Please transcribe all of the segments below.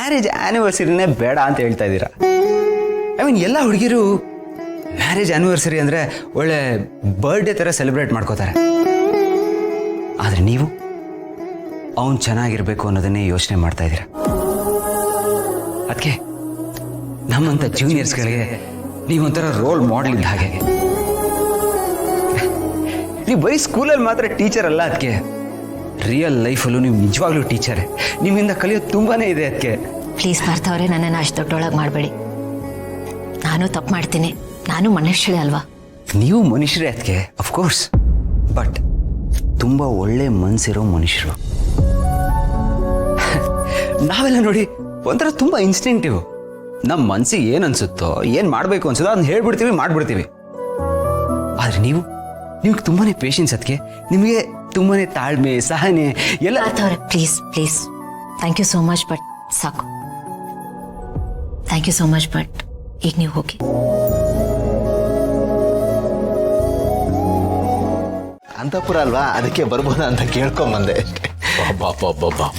Marriage ಆ್ಯನಿವರ್ಸರಿನೇ ಬೇಡ ಅಂತ ಹೇಳ್ತಾ ಇದ್ದೀರಾ. ಐ ಮೀನ್ ಎಲ್ಲ ಹುಡುಗಿರು ಮ್ಯಾರೇಜ್ ಆ್ಯನಿವರ್ಸರಿ ಅಂದರೆ ಒಳ್ಳೆ ಬರ್ಡೇ ಥರ ಸೆಲೆಬ್ರೇಟ್ ಮಾಡ್ಕೋತಾರೆ. ಆದರೆ ನೀವು ಅವನು ಚೆನ್ನಾಗಿರ್ಬೇಕು ಅನ್ನೋದನ್ನೇ ಯೋಚನೆ ಮಾಡ್ತಾ ಇದ್ದೀರಾ. ಅದಕ್ಕೆ ನಮ್ಮಂಥ ಜೂನಿಯರ್ಸ್ಗಳಿಗೆ ನೀವೊಂಥರ ರೋಲ್ ಮಾಡೆಲ್ ಇದ್ದ ಹಾಗೆ. ನೀವು ಬರೀ ಸ್ಕೂಲಲ್ಲಿ ಮಾತ್ರ ಟೀಚರ್ ಅಲ್ಲ, ಅದಕ್ಕೆ ರಿಯಲ್ ಲೈಫಲ್ಲೂ ನೀವು ನಿಜವಾಗ್ಲೂ ಟೀಚರೇ. ನಿಮ್ಮಿಂದ ಕಲಿಯೋದು ತುಂಬಾ ಇದೆ. ಅದಕ್ಕೆ ಪ್ಲೀಸ್ ಪಾರ್ಥ ಅವರೇ, ನನ್ನನ್ನು ಅಷ್ಟು ದೊಡ್ಡೊಳಗೆ ಮಾಡಬೇಡಿ. ನಾನು ತಪ್ಪು ಮಾಡ್ತೀನಿ, ನಾನು ಮನುಷ್ಯಳೇ ಅಲ್ವಾ. ನೀವು ಮನುಷ್ಯರೇ ಅದಕ್ಕೆ, ಅಫ್ಕೋರ್ಸ್. ಬಟ್ ತುಂಬ ಒಳ್ಳೆ ಮನಸ್ಸಿರೋ ಮನುಷ್ಯರು. ನಾವೆಲ್ಲ ನೋಡಿ ಒಂಥರ ತುಂಬ ಇನ್ಸ್ಟಿಂಕ್ಟಿವ್. ನಮ್ಮ ಮನಸ್ಸಿಗೆ ಏನು ಅನ್ಸುತ್ತೋ, ಏನು ಮಾಡಬೇಕು ಅನ್ಸುತ್ತೋ ಅದನ್ನ ಹೇಳ್ಬಿಡ್ತೀವಿ, ಮಾಡ್ಬಿಡ್ತೀವಿ. ಆದರೆ ನಿಮ್ಗೆ ತುಂಬಾ ಪೇಷನ್ಸ್. ಅದಕ್ಕೆ ನಿಮಗೆ ತುಂಬಾ ತಾಳ್ಮೆ, ಸಹನೆ ಎಲ್ಲ. ಪಾರ್ಥ ಅವರೇ, please please, thank you so much, but ಸಾಕು. Thank you so much, but ಈಗ ನೀವು ಹೋಗಿ. ಅಂತಪುರ ಅಲ್ವಾ, ಅದಕ್ಕೆ ಬರ್ಬೋದ ಅಂತ ಕೇಳ್ಕೊಂಬಂದೆ.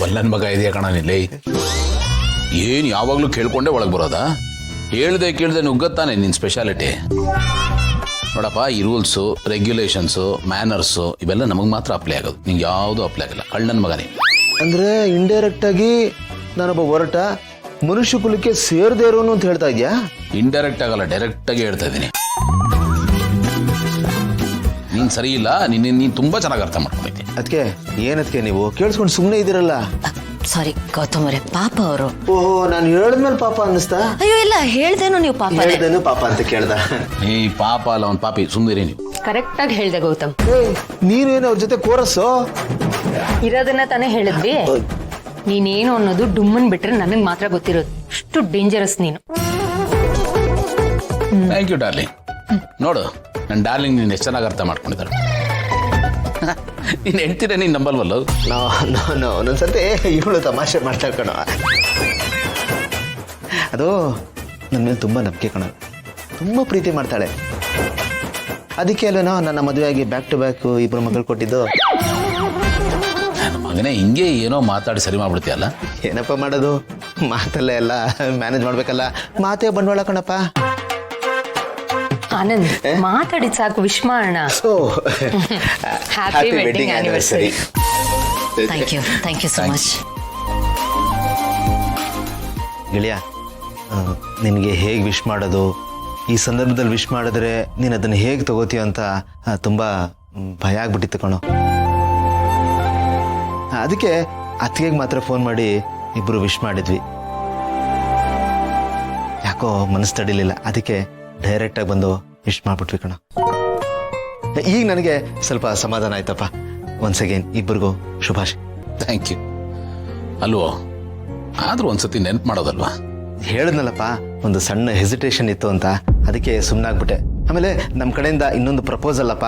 ಬಲ್ಲನ್ ಮಗ ಇದೆಯಾ ಕಣ ನಿಲ್ಲಿ. ಏನು ಯಾವಾಗಲೂ ಕೇಳ್ಕೊಂಡೆ ಒಳಗೆ ಬರೋದಾ? ಹೇಳ್ದೆ ಕೇಳ್ದೆ ನುಗ್ಗತ್ತಾನೆ ನಿನ್ನ ಸ್ಪೆಷಾಲಿಟಿ. ನೋಡಪ್ಪ, ಈ ರೂಲ್ಸು, ರೆಗ್ಯುಲೇಷನ್ಸು, ಮ್ಯಾನರ್ಸು ಇವೆಲ್ಲ ನಮಗೆ ಮಾತ್ರ ಅಪ್ಲೈ ಆಗೋದು, ನಿಂಗೆ ಯಾವುದೂ ಅಪ್ಲೈ ಆಗಲ್ಲ. ಕಳ್ಳನ ಮಗನೇ. ಅಂದ್ರೆ ಇಂಡೈರೆಕ್ಟ್ ಆಗಿ ನಾನೊಬ್ಬ ಹೊರಟ ಮನುಷ್ಯ ಕುಲಕ್ಕೆ ಸೇರ್ದೇ ಇರೋನು ಅಂತ ಹೇಳ್ತಾ ಇದ್ಯಾ? ಇಂಡೈರೆಕ್ಟ್ ಆಗಲ್ಲ, ಡೈರೆಕ್ಟ್ ಆಗಿ ಹೇಳ್ತಾ ಇದ್ದೀನಿ. ನೀನು ಸರಿ ಇಲ್ಲ, ನೀನು ತುಂಬಾ ಚೆನ್ನಾಗಿ ಅರ್ಥ ಮಾಡ್ಕೊಂಡಿದ್ದೆ. ಅದಕ್ಕೆ ಏನದಕ್ಕೆ ನೀವು ಕೇಳಿಸ್ಕೊಂಡು ಸುಮ್ಮನೆ ಇದ್ದೀರಲ್ಲ? ಸಾರಿ ಗೌತಮ್ ಅವರೇ, ಪಾಪ ಅವರು. ಓಹೋ, ನಾನು ಹೇಳಿದ್ಮೇಲೆ ಪಾಪ ಅನ್ನಿಸ್ತಾ? ಅಯ್ಯೋ ಇಲ್ಲ, ಹೇಳ್ದೇನು ನೀವು ಪಾಪ. ಹೇಳ್ದೇನು ಪಾಪ ಅಂತ ಕೇಳ್ದ? ಈ ಪಾಪ ಅಲ್ಲ, ಅವ್ನು ಪಾಪಿ. ಸುಮ್ಮನೆ ನೀವು. ಕರೆಕ್ಟ್ ಆಗಿ ಹೇಳ್ದೆ ಗೌತಮ್. ನೀನೇನು ಅವ್ರ ಜೊತೆ ಕೋರಸ್ಸು? ಇರೋದನ್ನ ತಾನೇ ಹೇಳಿದ್ವಿ. ನೀನೇನು ಅನ್ನೋದು ಡುಮ್ಮನ್ ಬಿಟ್ರೆ ನನಗೆ ಮಾತ್ರ ಗೊತ್ತಿರೋದು. ಅಷ್ಟು ಡೇಂಜರಸ್ ನೀನು. Thank you darling. ನೋಡು, ನನ್ನ ಡಾರ್ಲಿಂಗ್ ನೀನು ಎಷ್ಟು ಚೆನ್ನಾಗಿ ಅರ್ಥ ಮಾಡ್ಕೊಂಡಿದ್ದಾಳೆ. ನೀನು ಹೆಂಡ್ತೀರ, ನೀನು ನಂಬಲ್ವಲ್ಲ? ಒಂದೊಂದ್ಸತಿ ಇವಳು ತಮಾಷೆ ಮಾಡ್ತಾ ಕಣ. ಅದು ನನ್ನ ಮೇಲೆ ತುಂಬ ನಂಬಿಕೆ ಕಣ, ತುಂಬ ಪ್ರೀತಿ ಮಾಡ್ತಾಳೆ. ಅದಕ್ಕೆ ಅಲ್ವೇನೋ ನನ್ನ ಮದುವೆಯಾಗಿ ಬ್ಯಾಕ್ ಟು ಬ್ಯಾಕ್ ಇಬ್ಬರು ಮಗಳು ಕೊಟ್ಟಿದ್ದು. ನನ್ನ ಮಗನೇ ಹಿಂಗೆ ಏನೋ ಮಾತಾಡಿ ಸರಿ ಮಾಡ್ಬಿಡ್ತೀಯಲ್ಲ. ಏನಪ್ಪ ಮಾಡೋದು, ಮಾತಲ್ಲೇ ಎಲ್ಲ ಮ್ಯಾನೇಜ್ ಮಾಡ್ಬೇಕಲ್ಲ. ಮಾತೇ ಬಂಡವಾಳ ಕಣಪ್ಪ. ಆನಂದ್, ಮಾತಾಡಿದ್ ಸಾಕು, ವಿಶ್ ಮಾಡೋಣ. Happy wedding anniversary. Thank you so much. ಗೆಳೆಯ, ನಿನಗೆ ಹೇಗೆ ವಿಶ್ ಮಾಡೋದು, ಈ ಸಂದರ್ಭದಲ್ಲಿ ವಿಶ್ ಮಾಡಿದ್ರೆ ನೀನು ಅದನ್ನು ಹೇಗೆ ತಗೋತೀಯ ಅಂತ ತುಂಬ ಭಯ ಆಗ್ಬಿಟ್ಟಿತ್ತು ಕಣೋ. ಅದಕ್ಕೆ ಅತ್ತಿಗೆಗೆ ಮಾತ್ರ ಫೋನ್ ಮಾಡಿ ಇಬ್ಬರು ವಿಶ್ ಮಾಡಿದ್ವಿ. ಯಾಕೋ ಮನಸ್ಸು ತಡಿಲಿಲ್ಲ, ಅದಕ್ಕೆ ಡೈರೆಕ್ಟಾಗಿ ಬಂದು ವಿಶ್ ಮಾಡ್ಬಿಟ್ವಿ ಕಣ. ಈಗ ನನಗೆ ಸ್ವಲ್ಪ ಸಮಾಧಾನ ಆಯ್ತಪ್ಪ. ಒನ್ಸ್ ಅಗೇನ್ ಇಬ್ಬರಿಗೂ ಶುಭಾಶಯ. Thank you. ಅಲ್ವೋ, ಆದ್ರೂ ಒಂದ್ಸತಿ ನೆನ್ಪು ಮಾಡೋದಲ್ವಾ? ಹೇಳಿದ್ನಲ್ಲಪ್ಪ, ಒಂದು ಸಣ್ಣ ಹೆಸಿಟೇಷನ್ ಇತ್ತು ಅಂತ, ಅದಕ್ಕೆ ಸುಮ್ಮನಾಗ್ಬಿಟ್ಟೆ. ಆಮೇಲೆ ನಮ್ಮ ಕಡೆಯಿಂದ ಇನ್ನೊಂದು ಪ್ರಪೋಸಲ್ ಅಪ್ಪ.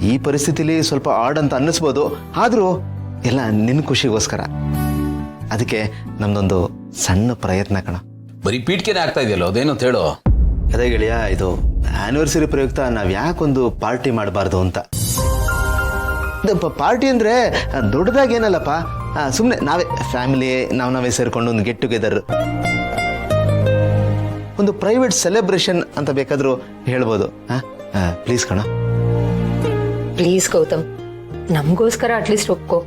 ಈ ಪರಿಸ್ಥಿತಿಲಿ ಸ್ವಲ್ಪ ಆಡ್ ಅಂತ ಅನ್ನಿಸ್ಬೋದು, ಆದರೂ ಎಲ್ಲ ನಿನ್ನ ಖುಷಿಗೋಸ್ಕರ. ಅದಕ್ಕೆ ನಮ್ದೊಂದು ಸಣ್ಣ ಪ್ರಯತ್ನ ಕಣ. ಬರೀ ಪೀಠಿಕೆನೆ ಆಗ್ತಾ ಇದೆಯಲ್ಲ, ಅದೇನು ಅಂತ ಹೇಳು. ಅದೇ ಗೆಳೆಯ, ಇದು ಆನಿವರ್ಸರಿ ಪ್ರಯುಕ್ತ ನಾವು ಯಾಕೊಂದು ಪಾರ್ಟಿ ಮಾಡಬಾರ್ದು ಅಂತ. ಪಾರ್ಟಿ ಅಂದರೆ ದೊಡ್ಡದಾಗೇನಲ್ಲಪ್ಪ, ಸುಮ್ಮನೆ ನಾವೇ ಫ್ಯಾಮಿಲಿ ನಾವೇ ಸೇರಿಕೊಂಡು ಒಂದು ಗೆಟ್ ಟುಗೆದರ್, ಒಂದು ಪ್ರೈವೇಟ್ ಸೆಲೆಬ್ರೇಷನ್ ಅಂತ ಬೇಕಾದರೂ ಹೇಳ್ಬೋದು. ಪ್ಲೀಸ್ ಕಣ. ಪ್ಲೀಸ್ ಗೌತಮ್, ನಮಗೋಸ್ಕರ ಅಟ್ಲೀಸ್ಟ್ ಒಪ್ಕೋ.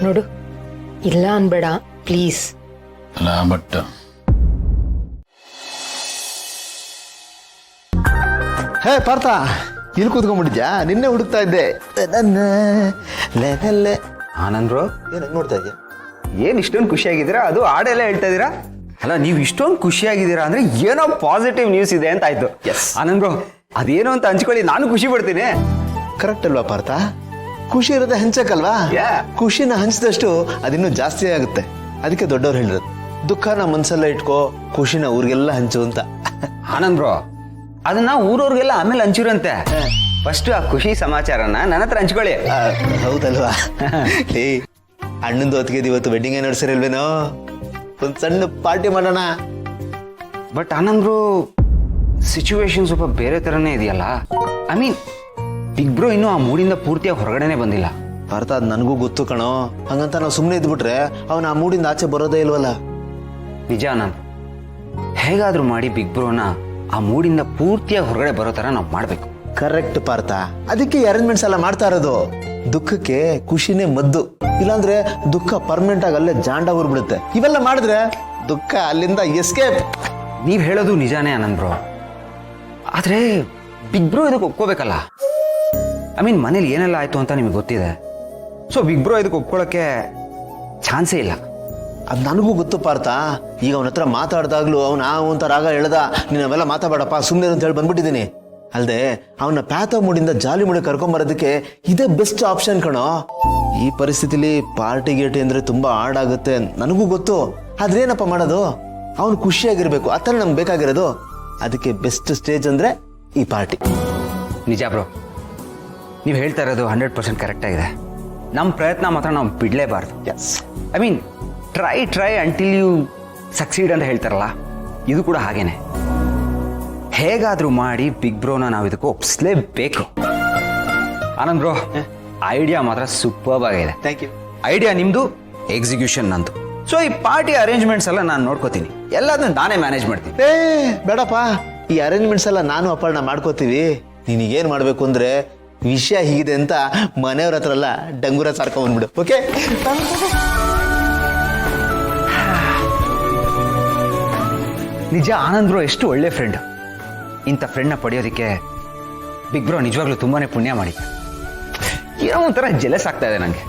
ನೋಡು, ಇಲ್ಲ ಅನ್ಬೇಡ ಪ್ಲೀಸ್. ಅಲ್ಲ, ಬಟ್ ಹೇ ಪಾರ್ಥ, ಇಲ್ಲಿ ಕೂತ್ಕೊಂಡ್ಬಿಟ್ಟಿದ್ಯಾ? ನಿನ್ನೆ ಹುಡುಕ್ತಾ ಇದ್ದೆ. ಆನಂದ್ ಬ್ರೋ, ಏನು ನೋಡ್ತಾ ಇದ್ಯಾ? ಏನು ಇಷ್ಟೊಂದು ಖುಷಿಯಾಗಿದ್ದೀರಾ? ಅದು ಹಾಡೆಲ್ಲ ಹೇಳ್ತಾ ಇದ್ದೀರಾ ಅಲ್ಲ. ನೀವು ಇಷ್ಟೊಂದು ಖುಷಿಯಾಗಿದ್ದೀರಾ ಅಂದ್ರೆ ಏನೋ ಪಾಸಿಟಿವ್ ನ್ಯೂಸ್ ಇದೆ ಅಂತ ಆಯ್ತು. ಆನಂದ್ ಬ್ರೋ, ಅದೇನು ಅಂತ ಹಂಚ್ಕೊಳ್ಳಿ, ನಾನು ಖುಷಿ ಪಡ್ತೀನಿ. ಕರೆಕ್ಟ್ ಅಲ್ವಾ ಪಾರ್ಥ? ಖುಷಿ ಇರೋದೇ ಹಂಚಕ್ಕಲ್ವಾ? ಖುಷಿನ ಹಂಚಿದಷ್ಟು ಅದಿನ್ನೂ ಜಾಸ್ತಿ ಆಗುತ್ತೆ. ಅದಕ್ಕೆ ದೊಡ್ಡವ್ರು ಹೇಳಿರೋದು, ದುಃಖನ ಮನ್ಸಲ್ಲ ಇಟ್ಕೋ, ಖುಷಿನ ಊರಿಗೆಲ್ಲ ಹಂಚು ಅಂತ. ಆನಂದ್ ಬ್ರೋ, ಅದನ್ನ ಊರವ್ರಿಗೆಲ್ಲ ಆಮೇಲೆ ಹಂಚಿರಂತೆ. ಫಸ್ಟ್ ಆ ಖುಷಿ ಸಮಾಚಾರನ ನನ್ನ ಹತ್ರ ಹಂಚ್ಕೊಳ್ಳಿ. ಹೌದಲ್ವಾ? ಏ, ಅಣ್ಣಂದು ಹೊತ್ತಿಗೆ ಇವತ್ತು ವೆಡ್ಡಿಂಗ್ ಆನಿವರ್ಸರಿ ಇಲ್ವೇನೋ, ಒಂದು ಸಣ್ಣ ಪಾರ್ಟಿ ಮಾಡೋಣ. ಬಟ್ ಆನಂದ್ ಬ್ರೋ, ಸಿಚುವೇಶನ್ ಸ್ವಲ್ಪ ಬೇರೆ ಥರನೇ ಇದೆಯಲ್ಲ. ಐ ಮೀನ್ ಬಿಗ್ ಬ್ರೋ ಇನ್ನೂ ಆ ಮೂಡಿಂದ ಪೂರ್ತಿಯಾಗಿ ಹೊರಗಡೆನೆ ಬಂದಿಲ್ಲ. ಪಾರ್ಥ ಅದ್ ನನಗೂ ಗೊತ್ತು ಕಣೋ. ಹಂಗಂತ ನಾವು ಸುಮ್ಮನೆ ಇದ್ಬಿಟ್ರೆ ಅವನ ಆ ಮೂಡಿಂದ ಆಚೆ ಬರೋದೇ ಇಲ್ವಲ್ಲ. ನಿಜ ಆನಂದ್, ಹೇಗಾದ್ರೂ ಮಾಡಿ ಬಿಗ್ ಬ್ರೋನ ಆ ಮೂಡಿಂದ ಪೂರ್ತಿಯಾಗಿ ಹೊರಗಡೆ ಬರೋ ತರ ನಾವು ಮಾಡ್ಬೇಕು. ಕರೆಕ್ಟ್ ಪಾರ್ಥ, ಅದಕ್ಕೆ ಅರೇಂಜ್ಮೆಂಟ್ಸ್ ಎಲ್ಲ ಮಾಡ್ತಾ ಇರೋದು. ದುಃಖಕ್ಕೆ ಖುಷಿನೇ ಮದ್ದು, ಇಲ್ಲಾಂದ್ರೆ ದುಃಖ ಪರ್ಮನೆಂಟ್ ಆಗಿ ಅಲ್ಲೇ ಜಾಂಡ ಊರ್ಬಿಡುತ್ತೆ. ಇವೆಲ್ಲ ಮಾಡಿದ್ರೆ ದುಃಖ ಅಲ್ಲಿಂದ ಎಸ್ಕೇಪ್. ನೀವ್ ಹೇಳೋದು ನಿಜಾನೇ ಆನಂದ್ ಬ್ರೋ, ಆದ್ರೆ ಬಿಗ್ ಬ್ರೋ ಇದಕ್ಕೆ ಒಪ್ಕೋಬೇಕಲ್ಲ. ಐ ಮೀನ್ ಮನೇಲಿ ಏನೆಲ್ಲ ಆಯ್ತು ಅಂತ ನಿಮಗೆ ಗೊತ್ತಿದೆ. ಸೊ ಬಿಗ್ ಬ್ರೋ ಇದಕ್ಕೆ ಒಪ್ಕೊಳ್ಳೋಕೆ ಚಾನ್ಸೇ ಇಲ್ಲ. ಅದ್ ನನಗೂ ಗೊತ್ತು ಪಾರ್ಥ. ಈಗ ಅವನ ಹತ್ರ ಮಾತಾಡ್ದಾಗ್ಲೂ ಅವ್ನ ಅಂತ ರಾಗ ಹೇಳ್ದ, ನೀನ್ ಅವೆಲ್ಲ ಮಾತಾಡಪ್ಪ ಸುಮ್ಮನೆ ಅಂತ ಹೇಳಿ ಬಂದ್ಬಿಟ್ಟಿದ್ದೀನಿ. ಅಲ್ದೆ ಅವನ ಪ್ಯಾಥ ಮೂಡಿಂದ ಜಾಲಿ ಮೂಡಿ ಕರ್ಕೊಂಬರೋದಕ್ಕೆ ಇದೇ ಬೆಸ್ಟ್ ಆಪ್ಷನ್ ಕಣೋ. ಈ ಪರಿಸ್ಥಿತಿಲಿ ಪಾರ್ಟಿ ಗೇಟಿ ಅಂದ್ರೆ ತುಂಬಾ ಹಾರ್ಡ್ ಆಗುತ್ತೆ, ನನಗೂ ಗೊತ್ತು. ಆದ್ರೆ ಏನಪ್ಪ ಮಾಡೋದು, ಅವನು ಖುಷಿಯಾಗಿರ್ಬೇಕು, ಆ ಥರ ನಮ್ಗೆ ಬೇಕಾಗಿರೋದು. ಅದಕ್ಕೆ ಬೆಸ್ಟ್ ಸ್ಟೇಜ್ ಅಂದ್ರೆ ಈ ಪಾರ್ಟಿ. ನಿಜ ಬ್ರೋ, ನೀವು ಹೇಳ್ತಾ ಇರೋದು 100% ಕರೆಕ್ಟ್ ಆಗಿದೆ. ನಮ್ಮ ಪ್ರಯತ್ನ ಮಾತ್ರ ನಾವು ಬಿಡಲೇಬಾರ್ದು. I mean try until you succeed ಅಂತ ಹೇಳ್ತಾರಲ್ಲ, ಇದು ಕೂಡ ಹಾಗೇನೆ. ಹೇಗಾದ್ರೂ ಮಾಡಿ ಬಿಗ್ ಬ್ರೋನ ನಾವು ಇದಕ್ಕೆ ಒಪ್ಪಿಸ್ಲೇಬೇಕು. ಆನಂದ್ ಬ್ರೋ, ಐಡಿಯಾ ಮಾತ್ರ ಸೂಪರ್ಬ್ ಆಗಿದೆ. Thank you. ಐಡಿಯಾ ನಿಮ್ದು, ಎಕ್ಸಿಕ್ಯೂಷನ್ ನಂದು. ಸೊ ಈ ಪಾರ್ಟಿ ಅರೇಂಜ್ಮೆಂಟ್ಸ್ ಎಲ್ಲ ನಾನು ನೋಡ್ಕೋತೀನಿ, ಎಲ್ಲದನ್ನ ನಾನೇ ಮ್ಯಾನೇಜ್ ಮಾಡ್ತೀನಿ. ಬೇಡಪ್ಪ, ಈ ಅರೇಂಜ್ಮೆಂಟ್ಸ್ ಎಲ್ಲ ನಾನು ಅಪರ್ಣ ಮಾಡ್ಕೋತೀವಿ. ನಿನಗೇನ್ ಮಾಡ್ಬೇಕು ಅಂದ್ರೆ ವಿಷಯ ಹೀಗಿದೆ ಅಂತ ಮನೆಯವ್ರ ಹತ್ರ ಎಲ್ಲ ಡಂಗೂರ ಸಾರ್ಕೊಂಡ್ಬಿಡು. ಓಕೆ? ನಿಜ ಆನಂದ್ ಬ್ರೋ ಎಷ್ಟು ಒಳ್ಳೆ ಫ್ರೆಂಡ್. ಇಂಥ ಫ್ರೆಂಡ್ನ ಪಡೆಯೋದಕ್ಕೆ ಬಿಗ್ ಬ್ರೋ ನಿಜವಾಗ್ಲೂ ತುಂಬಾನೇ ಪುಣ್ಯ ಮಾಡಿದ್ದೆ. ಏನೋ ಒಂಥರ ಜೆಲಸ್ ಆಗ್ತಾ ಇದೆ ನನಗೆ.